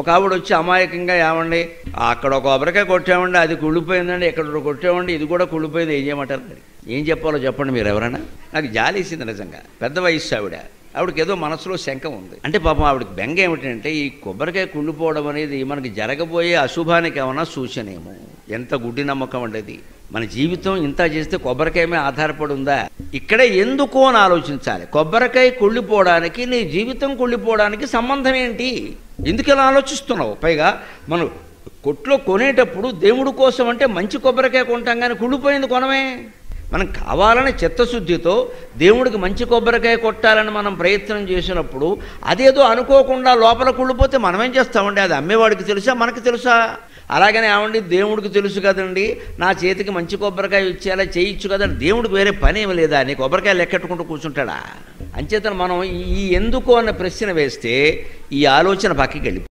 ఒక ఆవిడ వచ్చి అమాయకంగా ఏమండి అక్కడ ఒక కొబ్బరికాయ కొట్టామండి, అది కుళ్ళిపోయిందండి, ఇక్కడ కొట్టామండి, ఇది కూడా కుళ్ళిపోయింది, ఏం చేయమంటారు? మరి ఏం చెప్పాలో చెప్పండి మీరు ఎవరైనా. నాకు జాలేసింది నిజంగా. పెద్ద వయస్సు ఆవిడకి ఏదో మనసులో శంక ఉంది. అంటే పాపం ఆవిడకి బెంగ ఏమిటంటే ఈ కొబ్బరికాయ కుళ్ళిపోవడం అనేది మనకి జరగబోయే అశుభానికి ఏమన్నా సూచనేమో. ఎంత గుడ్డి నమ్మకం అండి. మన జీవితం ఇంత చేస్తే కొబ్బరికాయ మీద ఆధారపడి ఉందా? ఇక్కడే ఎందుకు అని ఆలోచించాలి. కొబ్బరికాయ కుళ్ళిపోవడానికి నీ జీవితం కుళ్ళిపోవడానికి సంబంధం ఏంటి? ఎందుకు ఇలా ఆలోచిస్తున్నావు? పైగా మనం కొట్లో కొనేటప్పుడు దేవుడి కోసం అంటే మంచి కొబ్బరికాయ కొంటాం, కానీ కుళ్ళిపోయింది కొనమే. మనం కావాలని చిత్తశుద్ధితో దేవుడికి మంచి కొబ్బరికాయ కొట్టాలని మనం ప్రయత్నం చేసినప్పుడు అదేదో అనుకోకుండా లోపల కుళ్ళిపోతే మనం ఏం చేస్తామండి? అది అమ్మేవాడికి తెలుసా, మనకి తెలుసా? అలాగనే ఏమండి దేవుడికి తెలుసు కదండి, నా చేతికి మంచి కొబ్బరికాయ ఇచ్చేలా చేయొచ్చు కదండి, దేవుడికి వేరే పని ఏమి లేదా? నీ కొబ్బరికాయ లెక్కెట్టుకుంటూ కూర్చుంటాడా? అంచేతను మనం ఈ ఎందుకు అన్న ప్రశ్న వేస్తే ఈ ఆలోచన పక్కకి వెళ్ళిపోతుంది.